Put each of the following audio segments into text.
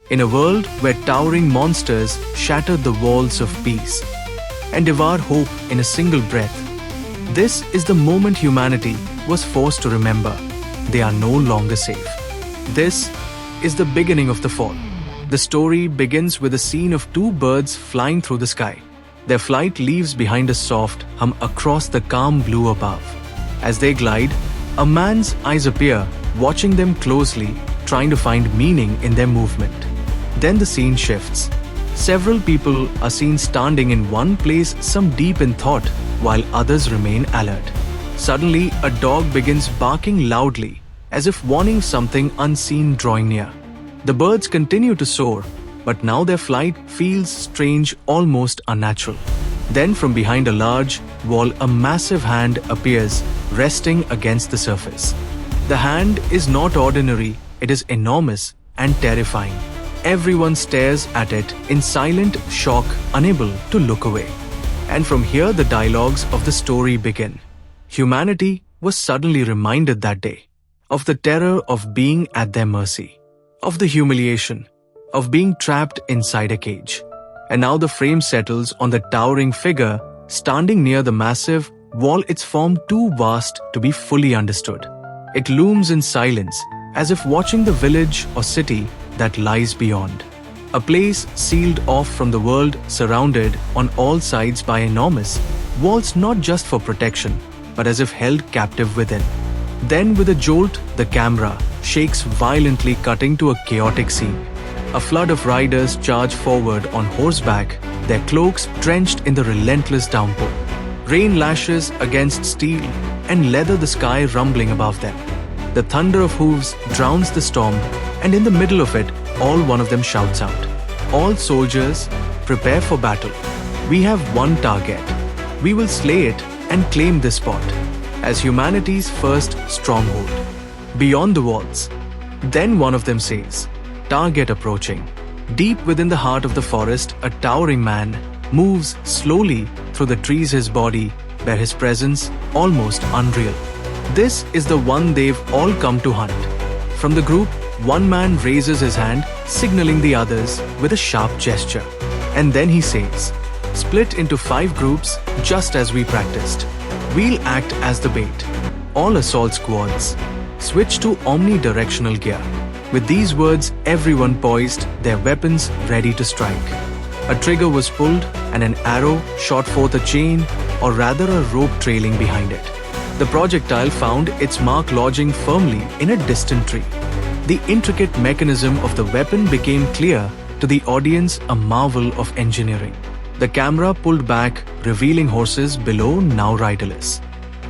In a world where towering monsters shatter the walls of peace and devour hope in a single breath, this is the moment humanity was forced to remember they are no longer safe. This is the beginning of the fall. The story begins with a scene of two birds flying through the sky. Their flight leaves behind a soft hum across the calm blue above. As they glide, a man's eyes appear, watching them closely, trying to find meaning in their movement. Then the scene shifts. Several people are seen standing in one place, some deep in thought, while others remain alert. Suddenly, a dog begins barking loudly, as if warning something unseen drawing near. The birds continue to soar, but now their flight feels strange, almost unnatural. Then from behind a large wall, a massive hand appears, resting against the surface. The hand is not ordinary, it is enormous and terrifying. Everyone stares at it in silent shock, unable to look away. And from here the dialogues of the story begin. Humanity was suddenly reminded that day of the terror of being at their mercy, of the humiliation of being trapped inside a cage. And now the frame settles on the towering figure standing near the massive wall, its form too vast to be fully understood. It looms in silence, as if watching the village or city that lies beyond. A place sealed off from the world, surrounded on all sides by enormous walls, not just for protection, but as if held captive within. Then with a jolt, the camera shakes violently, cutting to a chaotic scene. A flood of riders charge forward on horseback, their cloaks drenched in the relentless downpour. Rain lashes against steel and leather, the sky rumbling above them. The thunder of hooves drowns the storm, and in the middle of it, one of them shouts out, "All soldiers, prepare for battle. We have one target. We will slay it and claim this spot as humanity's first stronghold, beyond the walls." Then one of them says, "Target approaching." Deep within the heart of the forest, a towering man moves slowly through the trees, his body bear his presence, almost unreal. This is the one they've all come to hunt. From the group, one man raises his hand, signaling the others with a sharp gesture. And then he says, "Split into 5 groups, just as we practiced. We'll act as the bait. All assault squads, switch to omnidirectional gear." With these words, everyone poised their weapons, ready to strike. A trigger was pulled, and an arrow shot forth, a chain, or rather a rope trailing behind it. The projectile found its mark, lodging firmly in a distant tree. The intricate mechanism of the weapon became clear to the audience, a marvel of engineering. The camera pulled back, revealing horses below, now riderless.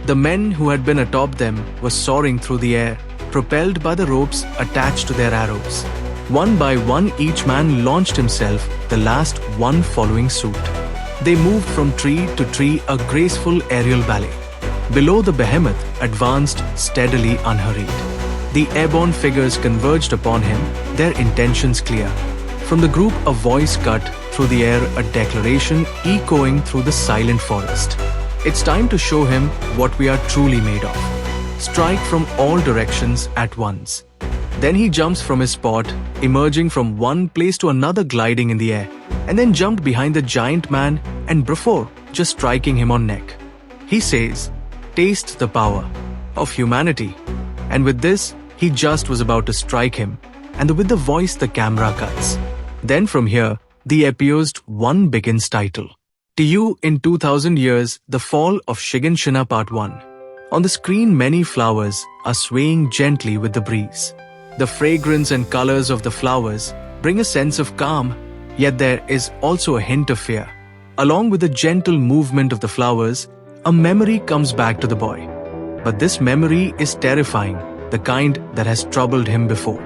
The men who had been atop them were soaring through the air, propelled by the ropes attached to their arrows. One by one, each man launched himself, the last one following suit. They moved from tree to tree, a graceful aerial ballet. Below, the behemoth advanced steadily, unhurried. The airborne figures converged upon him, their intentions clear. From the group, a voice cut through the air, a declaration echoing through the silent forest. "It's time to show him what we are truly made of. Strike from all directions at once." Then he jumps from his spot, emerging from one place to another, gliding in the air, and then jumped behind the giant man and before just striking him on neck. He says, "Taste the power of humanity." And with this, he just was about to strike him, and with the voice, the camera cuts. Then from here, the episode 1 begins. Title: To You in 2000 Years, The Fall of Shiganshina Part 1. On the screen, many flowers are swaying gently with the breeze. The fragrance and colors of the flowers bring a sense of calm, yet there is also a hint of fear. Along with the gentle movement of the flowers, a memory comes back to the boy. But this memory is terrifying, the kind that has troubled him before.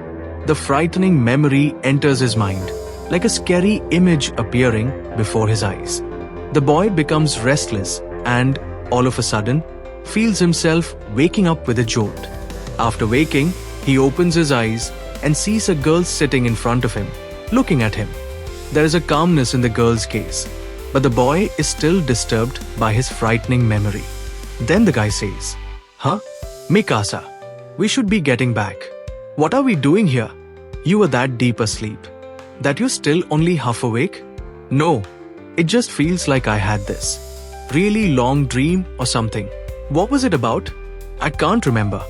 The frightening memory enters his mind, like a scary image appearing before his eyes. The boy becomes restless and, all of a sudden, feels himself waking up with a jolt. After waking, he opens his eyes and sees a girl sitting in front of him, looking at him. There is a calmness in the girl's gaze, but the boy is still disturbed by his frightening memory. Then the guy says, "Huh? Mikasa, we should be getting back. What are we doing here? You were that deep asleep." That you're still only half awake? No, it just feels like I had this really long dream or something. What was it about? I can't remember.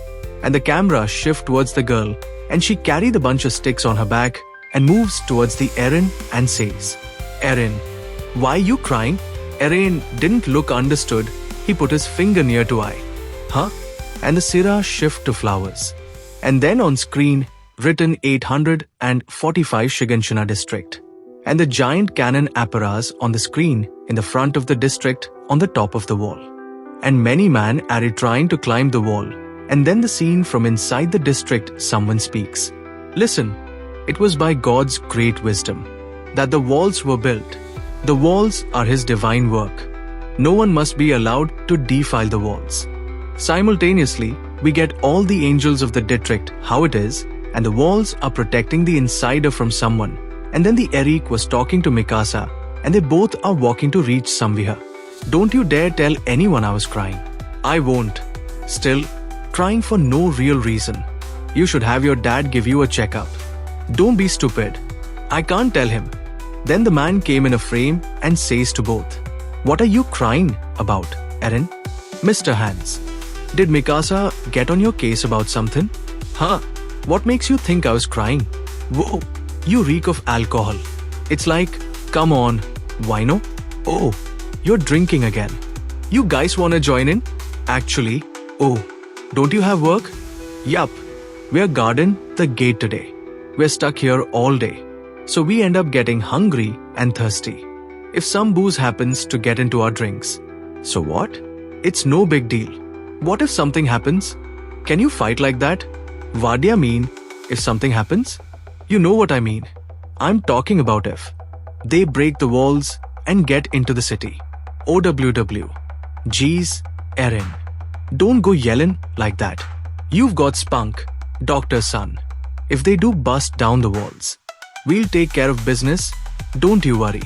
And the camera shifts towards the girl, and she carries a bunch of sticks on her back and moves towards the Eren and says, Eren, why you crying? Eren didn't look understood. He put his finger near to eye. Huh? And the Sira shift to flowers. And then on screen, written 845 Shiganshina district. And the giant cannon apparatus on the screen in the front of the district on the top of the wall. And many men are trying to climb the wall. And then the scene from inside the district, someone speaks. Listen, it was by God's great wisdom that the walls were built. The walls are His divine work. No one must be allowed to defile the walls. Simultaneously, we get all the angels of the district how it is, and the walls are protecting the insider from someone. And then the Eric was talking to Mikasa, and they both are walking to reach somewhere. Don't you dare tell anyone I was crying. I won't. Still, crying for no real reason. You should have your dad give you a checkup. Don't be stupid. I can't tell him. Then the man came in a frame and says to both, What are you crying about, Eren? Mr. Hans, did Mikasa get on your case about something? Huh? What makes you think I was crying? Whoa, you reek of alcohol. It's like, come on, wino? Oh, you're drinking again. You guys wanna join in? Actually, oh, don't you have work? Yup, we're guarding the gate today. We're stuck here all day. So we end up getting hungry and thirsty. If some booze happens to get into our drinks. So what? It's no big deal. What if something happens? Can you fight like that? What do you mean, if something happens? You know what I mean. I'm talking about if they break the walls and get into the city. OWW. Geez, Eren. Don't go yelling like that. You've got spunk, doctor's son. If they do bust down the walls, we'll take care of business, don't you worry.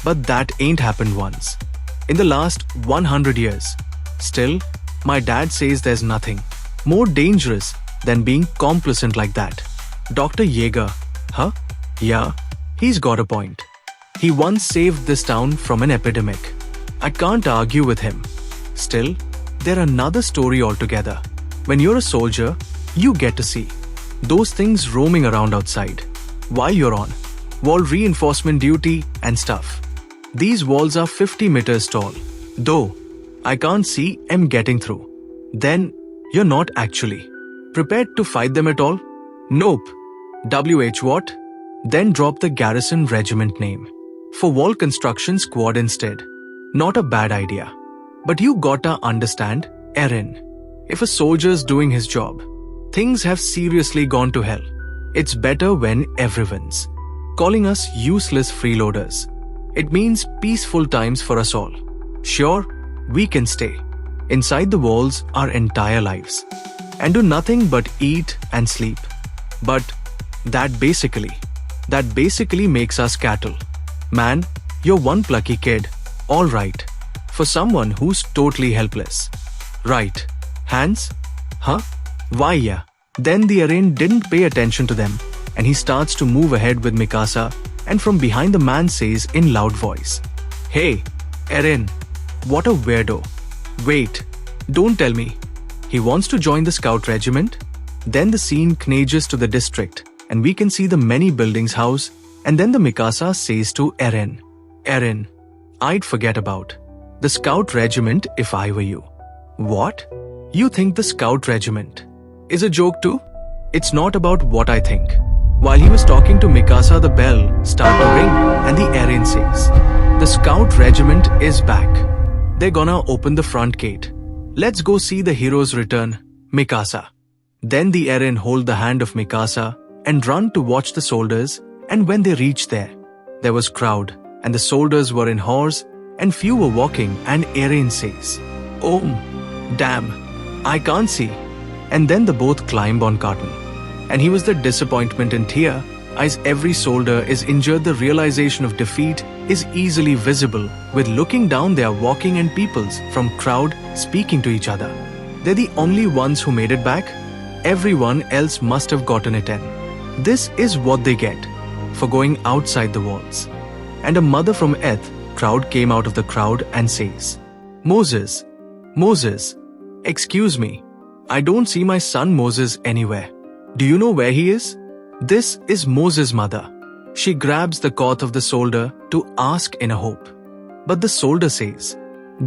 But that ain't happened once. In the last 100 years. Still, my dad says there's nothing more dangerous than being complacent like that. Dr. Yeager, huh? Yeah, he's got a point. He once saved this town from an epidemic. I can't argue with him. Still, they're another story altogether. When you're a soldier, you get to see those things roaming around outside while you're on wall reinforcement duty and stuff. These walls are 50 meters tall, though I can't see them getting through. Then, you're not actually prepared to fight them at all? Nope. WH what? Then drop the garrison regiment name for wall construction squad instead. Not a bad idea. But you gotta understand, Eren. If a soldier's doing his job, things have seriously gone to hell. It's better when everyone's calling us useless freeloaders. It means peaceful times for us all. Sure, we can stay inside the walls our entire lives and do nothing but eat and sleep. But that basically makes us cattle. Man, you're one plucky kid, all right, for someone who's totally helpless. Right, Hans? Huh? Why yeah. Then the Eren didn't pay attention to them and he starts to move ahead with Mikasa, and from behind the man says in loud voice, Hey, Eren, what a weirdo. Wait, don't tell me. He wants to join the scout regiment? Then the scene changes to the district and we can see the many buildings house, and then the Mikasa says to Eren, Eren, I'd forget about the scout regiment if I were you. What? You think the scout regiment is a joke too? It's not about what I think. While he was talking to Mikasa, the bell started to ring and the Eren says, The scout regiment is back. They're gonna open the front gate. Let's go see the heroes return, Mikasa. Then the Eren hold the hand of Mikasa and run to watch the soldiers, and when they reached there was crowd and the soldiers were in horse and few were walking, and Eren says, Oh, damn, I can't see. And then the both climb on cotton. And he was the disappointment in tear, as every soldier is injured. The realization of defeat is easily visible with looking down they are walking and peoples from crowd speaking to each other. They're the only ones who made it back. Everyone else must have gotten it in. This is what they get for going outside the walls. And a mother from Eth crowd came out of the crowd and says, Moses, Moses, excuse me, I don't see my son Moses anywhere. Do you know where he is? This is Moses' mother. She grabs the coat of the soldier to ask in a hope. But the soldier says,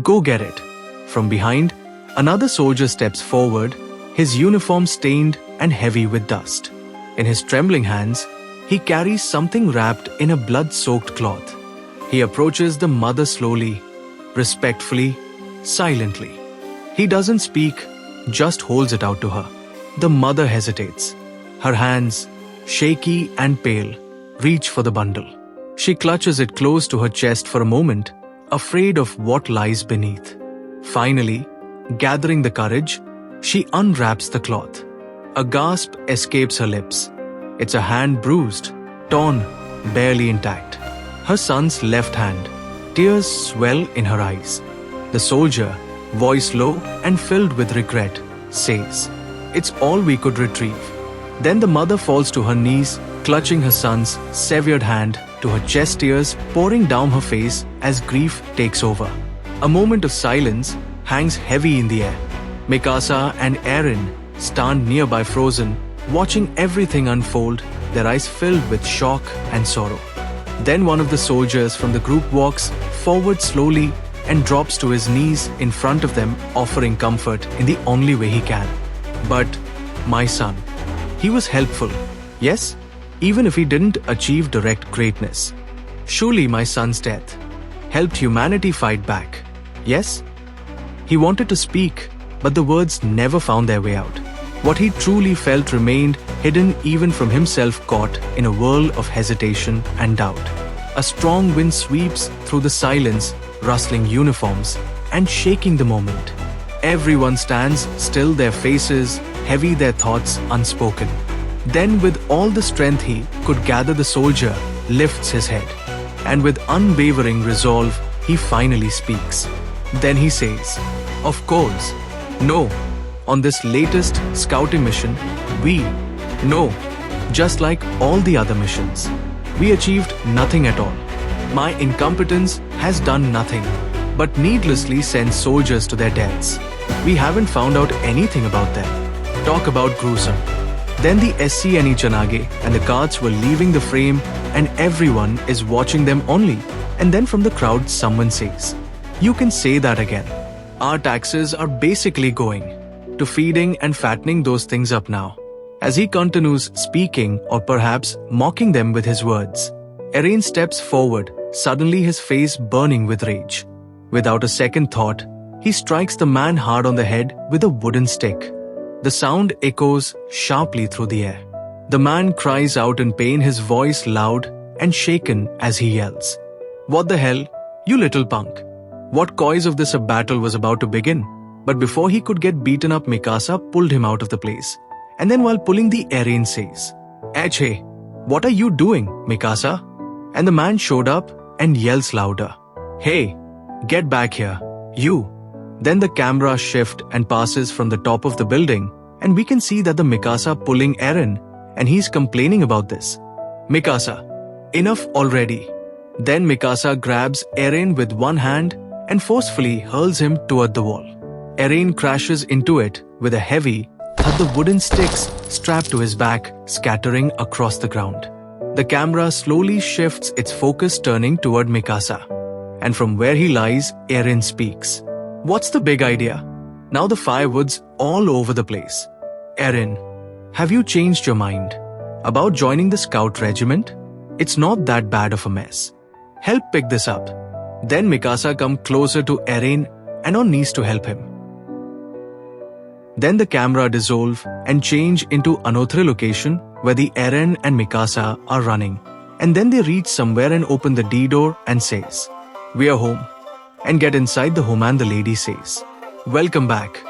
Go get it. From behind, another soldier steps forward, his uniform stained and heavy with dust. In his trembling hands, he carries something wrapped in a blood-soaked cloth. He approaches the mother slowly, respectfully, silently. He doesn't speak, just holds it out to her. The mother hesitates. Her hands, shaky and pale, reach for the bundle. She clutches it close to her chest for a moment, afraid of what lies beneath. Finally, gathering the courage, she unwraps the cloth. A gasp escapes her lips. It's a hand bruised, torn, barely intact. Her son's left hand. Tears swell in her eyes. The soldier, voice low and filled with regret, says, It's all we could retrieve. Then the mother falls to her knees, clutching her son's severed hand to her chest, tears pouring down her face as grief takes over. A moment of silence hangs heavy in the air. Mikasa and Eren stand nearby frozen, watching everything unfold, their eyes filled with shock and sorrow. Then one of the soldiers from the group walks forward slowly and drops to his knees in front of them, offering comfort in the only way he can. But my son, he was helpful, yes, even if he didn't achieve direct greatness. Surely my son's death helped humanity fight back, yes? He wanted to speak, but the words never found their way out. What he truly felt remained hidden even from himself, caught in a whirl of hesitation and doubt. A strong wind sweeps through the silence, rustling uniforms and shaking the moment. Everyone stands still, their faces heavy, their thoughts unspoken. Then with all the strength he could gather, the soldier lifts his head, and with unwavering resolve he finally speaks. Then he says, Of course, no. On this latest scouting mission, no, just like all the other missions, we achieved nothing at all. My incompetence has done nothing but needlessly send soldiers to their deaths. We haven't found out anything about them. Talk about gruesome. Then the SCNE Chanage and the carts were leaving the frame and everyone is watching them only. And then from the crowd someone says, You can say that again. Our taxes are basically going to feeding and fattening those things up now. As he continues speaking, or perhaps mocking them with his words, Eren steps forward, suddenly his face burning with rage. Without a second thought, he strikes the man hard on the head with a wooden stick. The sound echoes sharply through the air. The man cries out in pain, his voice loud and shaken as he yells, What the hell, you little punk? What cause of this a battle was about to begin? But before he could get beaten up, Mikasa pulled him out of the place. And then while pulling, the Eren says, Hey, what are you doing, Mikasa? And the man showed up and yells louder, Hey, get back here, you. Then the camera shifts and passes from the top of the building, and we can see that the Mikasa pulling Eren, and he's complaining about this. Mikasa, enough already. Then Mikasa grabs Eren with one hand and forcefully hurls him toward the wall. Eren crashes into it with a heavy thud, the wooden sticks strapped to his back scattering across the ground. The camera slowly shifts its focus, turning toward Mikasa. And from where he lies, Eren speaks. What's the big idea? Now the firewood's all over the place. Eren, have you changed your mind about joining the scout regiment? It's not that bad of a mess. Help pick this up. Then Mikasa comes closer to Eren and on knees to help him. Then the camera dissolves and change into another location where the Eren and Mikasa are running. And then they reach somewhere and open the D door and says, We are home. And get inside the home and the lady says, Welcome back.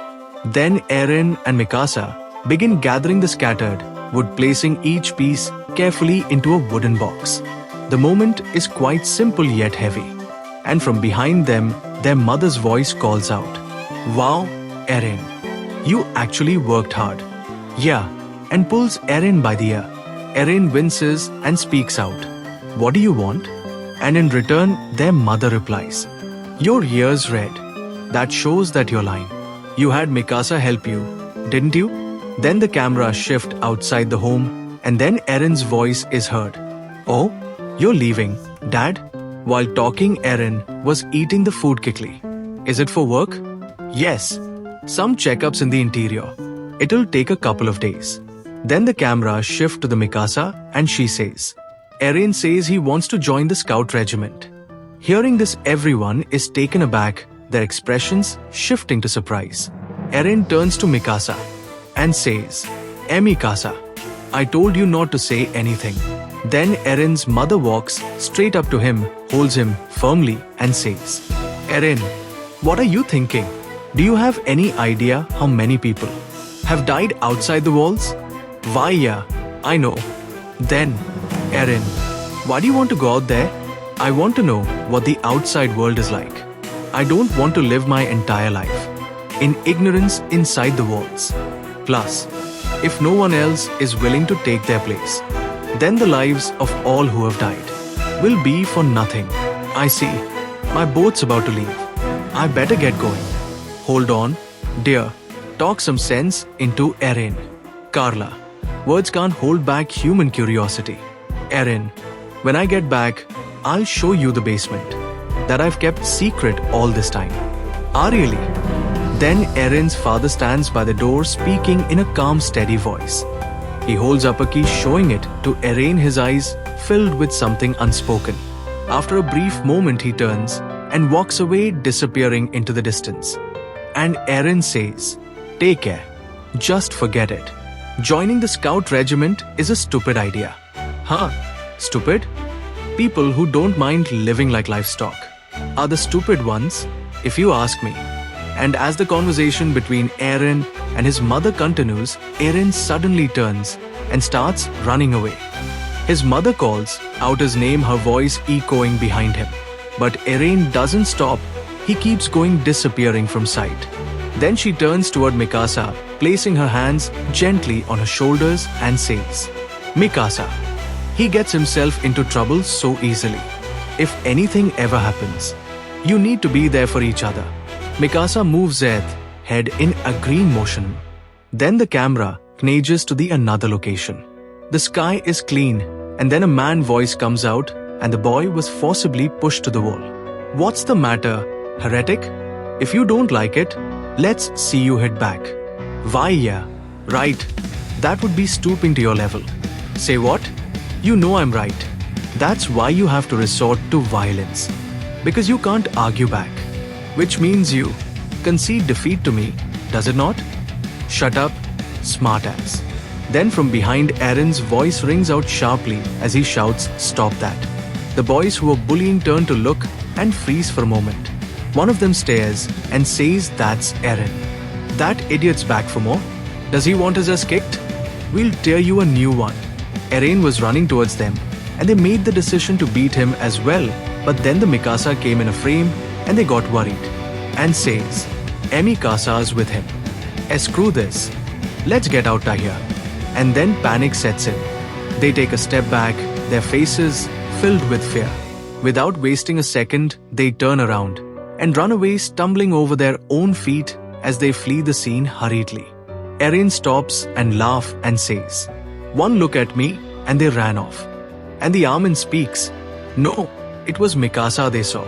Then Eren and Mikasa begin gathering the scattered wood, placing each piece carefully into a wooden box. The moment is quite simple yet heavy. And from behind them, their mother's voice calls out, Wow, Eren, you actually worked hard. Yeah, and pulls Eren by the ear. Eren winces and speaks out, "What do you want?" And in return, their mother replies, "Your ears red. That shows that you're lying. You had Mikasa help you, didn't you?" Then the camera shifts outside the home, and then Eren's voice is heard. "Oh, you're leaving, Dad?" While talking, Eren was eating the food quickly. "Is it for work?" "Yes. Some checkups in the interior. It'll take a couple of days." Then the camera shifts to the Mikasa and she says, Eren says he wants to join the scout regiment. Hearing this, everyone is taken aback, their expressions shifting to surprise. Eren turns to Mikasa and says, Mikasa, I told you not to say anything." Then Eren's mother walks straight up to him, holds him firmly and says, "Eren, what are you thinking? Do you have any idea how many people have died outside the walls?" "Why, yeah, I know." Then, "Eren, why do you want to go out there?" "I want to know what the outside world is like. I don't want to live my entire life in ignorance inside the walls. Plus, if no one else is willing to take their place, then the lives of all who have died will be for nothing. I see. My boat's about to leave. I better get going." "Hold on, dear. Talk some sense into Eren." "Carla, words can't hold back human curiosity." "Eren, when I get back, I'll show you the basement that I've kept secret all this time." "Ah, really?" Then Eren's father stands by the door speaking in a calm, steady voice. He holds up a key, showing it to Eren, his eyes filled with something unspoken. After a brief moment, he turns and walks away, disappearing into the distance. And Eren says, "Take care. Just forget it. Joining the scout regiment is a stupid idea." "Huh? Stupid? People who don't mind living like livestock are the stupid ones, if you ask me." And as the conversation between Eren and his mother continues, Eren suddenly turns and starts running away. His mother calls out his name, her voice echoing behind him. But Eren doesn't stop. He keeps going, disappearing from sight. Then she turns toward Mikasa, placing her hands gently on her shoulders and says, "Mikasa, he gets himself into trouble so easily. If anything ever happens, you need to be there for each other." Mikasa moves her head in agreeing motion. Then the camera changes to the another location. The sky is clean, and then a man voice comes out, and the boy was forcibly pushed to the wall. "What's the matter, heretic? If you don't like it, let's see you hit back." "Why, yeah, right. That would be stooping to your level." "Say what? You know I'm right. That's why you have to resort to violence. Because you can't argue back. Which means you concede defeat to me, does it not? Shut up, smartass." Then from behind, Eren's voice rings out sharply as he shouts, "Stop that." The boys who were bullying turn to look and freeze for a moment. One of them stares and says, "That's Eren. That idiot's back for more. Does he want his ass kicked? We'll tear you a new one." Eren was running towards them, and they made the decision to beat him as well. But then the Mikasa came in a frame, and they got worried and says, "Mikasa's with him. Screw this. Let's get out of here." And then panic sets in. They take a step back, their faces filled with fear. Without wasting a second, they turn around and run away, stumbling over their own feet as they flee the scene hurriedly. Eren stops and laughs and says, "One look at me," and they ran off. And the Armin speaks. No, it was Mikasa they saw.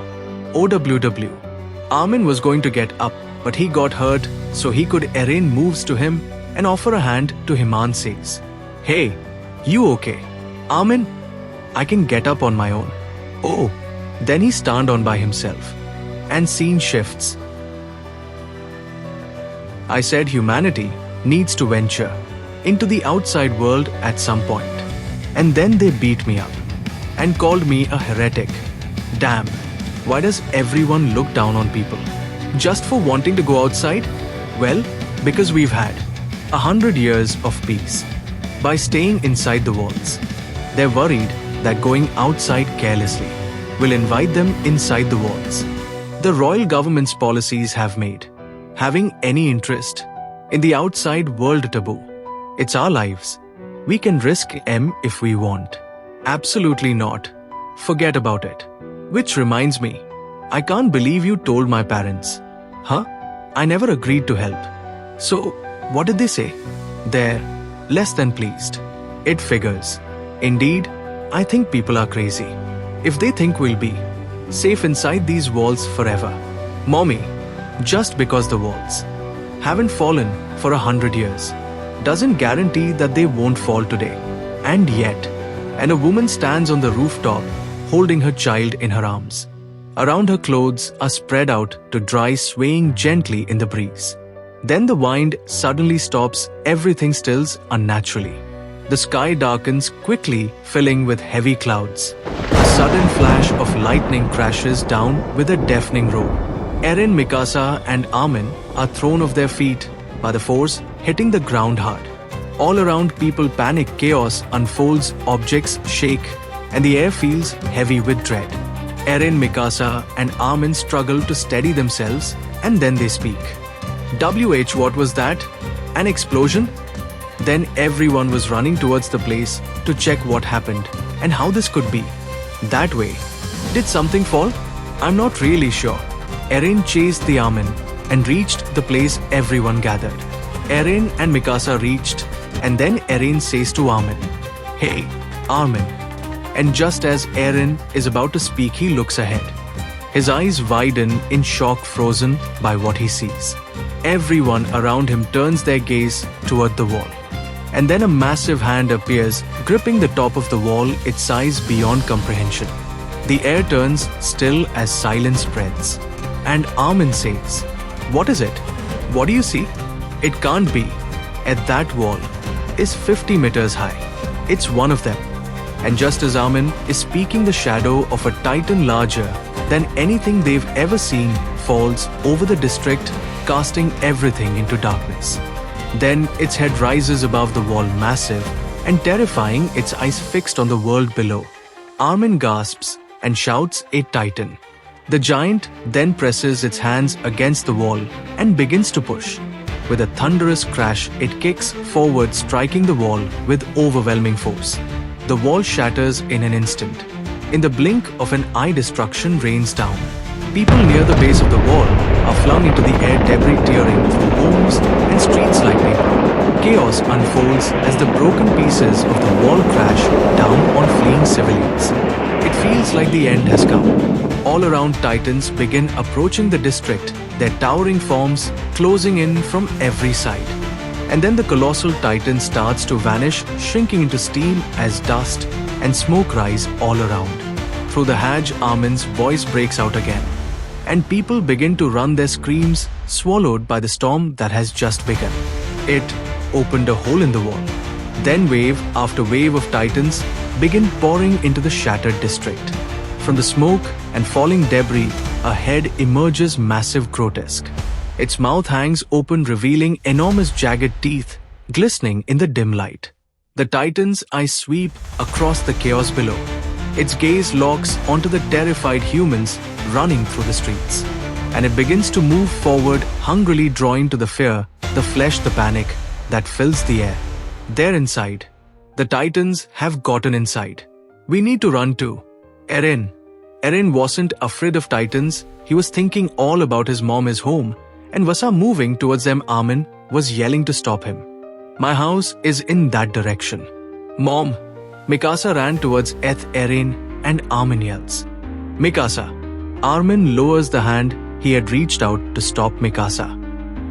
OWW. Armin was going to get up, but he got hurt, so he could. Eren moves to him and offer a hand to him and says, "Hey, you okay?" "Armin, I can get up on my own." "Oh." Then he stand on by himself. And scene shifts. I said humanity needs to venture into the outside world at some point. And then they beat me up and called me a heretic. Damn, why does everyone look down on people just for wanting to go outside? Well, because we've had 100 years of peace by staying inside the walls. They're worried that going outside carelessly will invite them inside the walls. The royal government's policies have made having any interest in the outside world taboo. It's our lives. We can risk M if we want. Absolutely not. forget about it. Which reminds me, I can't believe you told my parents. Huh? I never agreed to help. So, what did they say? They're less than pleased. It figures. Indeed, I think people are crazy. If they think we'll be safe inside these walls forever. Mommy, just because the walls haven't fallen for 100 years doesn't guarantee that they won't fall today. And yet, a woman stands on the rooftop holding her child in her arms. Around her clothes are spread out to dry, swaying gently in the breeze. Then the wind suddenly stops, everything stills unnaturally. The sky darkens quickly, filling with heavy clouds. A sudden flash of lightning crashes down with a deafening roar. Eren, Mikasa and Armin are thrown off their feet by the force, hitting the ground hard. All around people panic, chaos unfolds, objects shake, and the air feels heavy with dread. Eren, Mikasa and Armin struggle to steady themselves, and then they speak. What was that? An explosion? Then everyone was running towards the place to check what happened and how this could be. That way. Did something fall? I'm not really sure. Eren chased the Armin and reached the place everyone gathered. Eren and Mikasa reached, and then Eren says to Armin, "Hey, Armin." And just as Eren is about to speak, he looks ahead. His eyes widen in shock, frozen by what he sees. Everyone around him turns their gaze toward the wall. And then a massive hand appears, gripping the top of the wall, its size beyond comprehension. The air turns still as silence spreads. And Armin says, "What is it? What do you see?" It can't be. At that wall is 50 meters high. It's one of them. And just as Armin is speaking, the shadow of a titan larger than anything they've ever seen falls over the district, casting everything into darkness. Then its head rises above the wall, massive and terrifying, its eyes fixed on the world below. Armin gasps and shouts, "A titan." The giant then presses its hands against the wall and begins to push. With a thunderous crash, it kicks forward, striking the wall with overwhelming force. The wall shatters in an instant. In the blink of an eye, destruction rains down. People near the base of the wall are flung into the air, debris tearing through homes and streets like paper. Chaos unfolds as the broken pieces of the wall crash down on fleeing civilians. It feels like the end has come. All around, titans begin approaching the district, their towering forms closing in from every side. And then the colossal titan starts to vanish, shrinking into steam as dust and smoke rise all around. Through the hedge, Armin's voice breaks out again, and people begin to run, their screams swallowed by the storm that has just begun. It opened a hole in the wall. Then wave after wave of titans begin pouring into the shattered district. From the smoke and falling debris, a head emerges, massive, grotesque. Its mouth hangs open, revealing enormous jagged teeth glistening in the dim light. The titan's eyes sweep across the chaos below. Its gaze locks onto the terrified humans running through the streets. And it begins to move forward, hungrily drawing to the fear, the flesh, the panic that fills the air. They're inside. The titans have gotten inside. We need to run too. Eren wasn't afraid of titans. He was thinking all about his mom, his home, and Vasa moving towards them. Armin was yelling to stop him. My house is in that direction. Mom! Mikasa ran towards Eren and Armin yells, "Mikasa!" Armin lowers the hand he had reached out to stop Mikasa.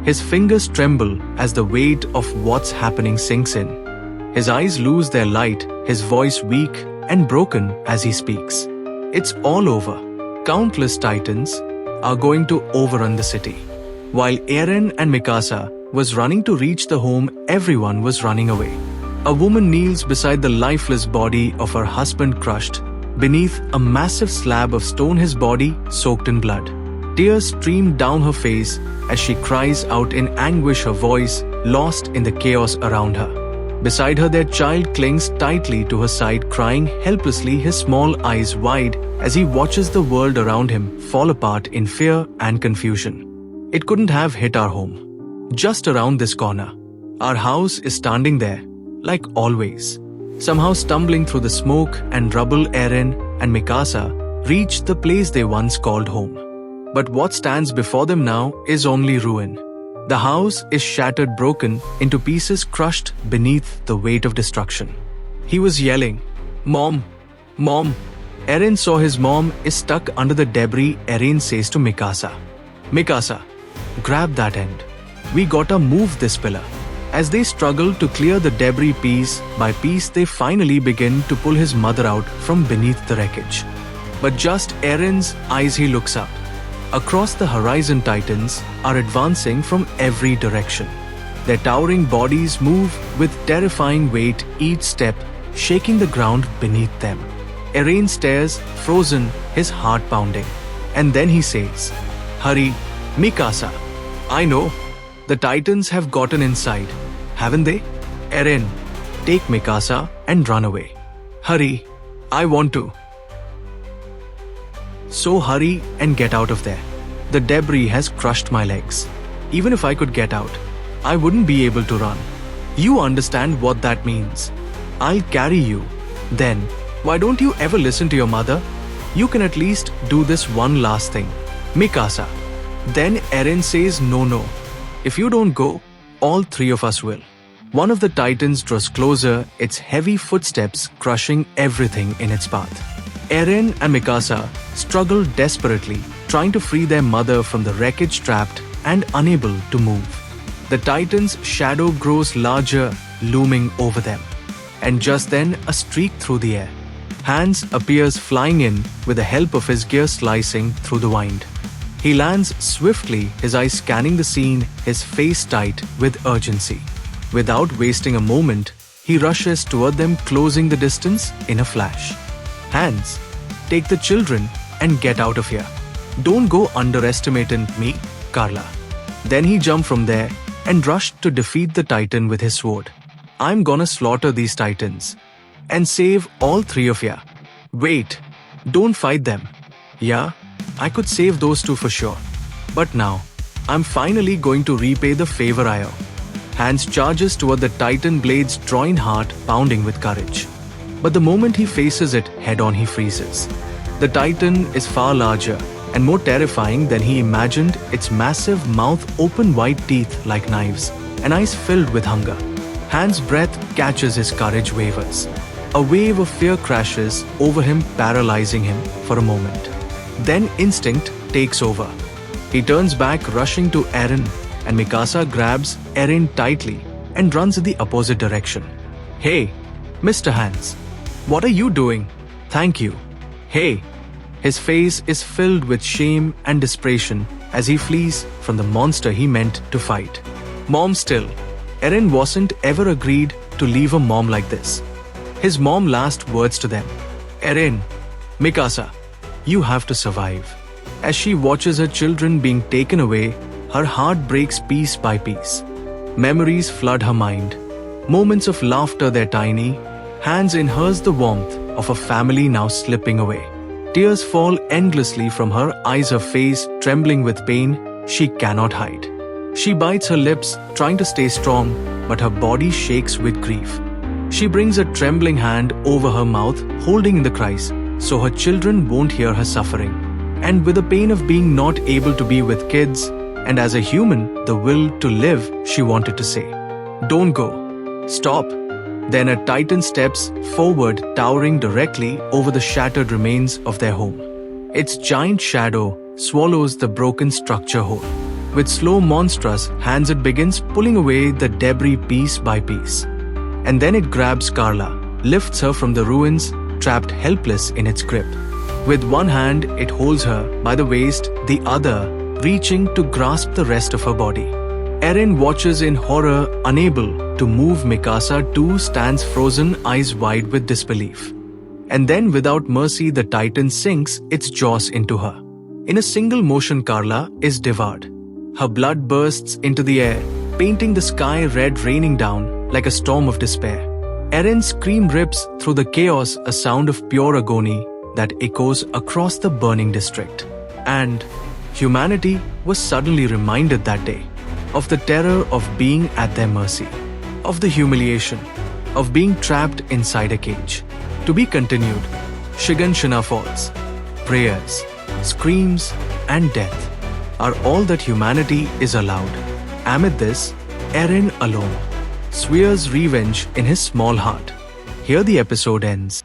His fingers tremble as the weight of what's happening sinks in. His eyes lose their light, his voice weak and broken as he speaks. It's all over. Countless titans are going to overrun the city. While Eren and Mikasa was running to reach the home, everyone was running away. A woman kneels beside the lifeless body of her husband, crushed beneath a massive slab of stone, his body soaked in blood. Tears stream down her face as she cries out in anguish, her voice lost in the chaos around her. Beside her, their child clings tightly to her side, crying helplessly, his small eyes wide as he watches the world around him fall apart in fear and confusion. It couldn't have hit our home. Just around this corner. Our house is standing there, like always. Somehow stumbling through the smoke and rubble, Eren and Mikasa reached the place they once called home. But what stands before them now is only ruin. The house is shattered, broken into pieces, crushed beneath the weight of destruction. He was yelling, "Mom! Mom!" Eren saw his mom is stuck under the debris. Eren says to Mikasa, "Mikasa, grab that end. We gotta move this pillar." As they struggle to clear the debris piece by piece, they finally begin to pull his mother out from beneath the wreckage. But just Eren's eyes, he looks up. Across the horizon, titans are advancing from every direction. Their towering bodies move with terrifying weight, each step shaking the ground beneath them. Eren stares, frozen, his heart pounding. And then he says, "Hurry, Mikasa. I know. The titans have gotten inside, haven't they? Eren, take Mikasa and run away. Hurry, I want to." So hurry and get out of there. The debris has crushed my legs. Even if I could get out, I wouldn't be able to run. You understand what that means. I'll carry you. Then, why don't you ever listen to your mother? You can at least do this one last thing, Mikasa. Then Eren says, "No. If you don't go, all three of us will." One of the titans draws closer, its heavy footsteps crushing everything in its path. Eren and Mikasa struggle desperately, trying to free their mother from the wreckage, trapped and unable to move. The titan's shadow grows larger, looming over them. And just then, a streak through the air. Hans appears, flying in with the help of his gear, slicing through the wind. He lands swiftly, his eyes scanning the scene, his face tight with urgency. Without wasting a moment, he rushes toward them, closing the distance in a flash. "Hans, take the children and get out of here. Don't go underestimating me, Carla." Then he jumped from there and rushed to defeat the titan with his sword. "I'm gonna slaughter these titans and save all three of ya." "Wait, don't fight them." "Yeah, I could save those two for sure. But now, I'm finally going to repay the favor I owe." Hans charges toward the titan, blades drawing, heart pounding with courage. But the moment he faces it head-on, he freezes. The titan is far larger and more terrifying than he imagined, its massive mouth open, white teeth like knives, and eyes filled with hunger. Hans' breath catches, his courage wavers. A wave of fear crashes over him, paralyzing him for a moment. Then instinct takes over. He turns back, rushing to Eren, and Mikasa grabs Eren tightly and runs in the opposite direction. "Hey, Mr. Hans, what are you doing?" "Thank you." "Hey." His face is filled with shame and desperation as he flees from the monster he meant to fight. Mom still. Eren wasn't ever agreed to leave a mom like this. His mom last words to them, "Eren, Mikasa, you have to survive." As she watches her children being taken away, her heart breaks piece by piece. Memories flood her mind. Moments of laughter, they're tiny. Hands inhales the warmth of a family now slipping away. Tears fall endlessly from her eyes, her face trembling with pain she cannot hide. She bites her lips, trying to stay strong, but her body shakes with grief. She brings a trembling hand over her mouth, holding the cries, so her children won't hear her suffering. And with the pain of being not able to be with kids, and as a human, the will to live, she wanted to say, "Don't go. Stop." Then a titan steps forward, towering directly over the shattered remains of their home. Its giant shadow swallows the broken structure whole. With slow, monstrous hands, it begins pulling away the debris piece by piece. And then it grabs Carla, lifts her from the ruins, trapped helpless in its grip. With one hand, it holds her by the waist, the other reaching to grasp the rest of her body. Eren watches in horror, unable to move. Mikasa too stands frozen, eyes wide with disbelief. And then, without mercy, the titan sinks its jaws into her. In a single motion, Carla is devoured. Her blood bursts into the air, painting the sky red, raining down like a storm of despair. Eren's scream rips through the chaos, a sound of pure agony that echoes across the burning district. And humanity was suddenly reminded that day of the terror of being at their mercy, of the humiliation, of being trapped inside a cage. To be continued. Shiganshina falls. Prayers, screams, and death are all that humanity is allowed. Amid this, Eren alone swears revenge in his small heart. Here the episode ends.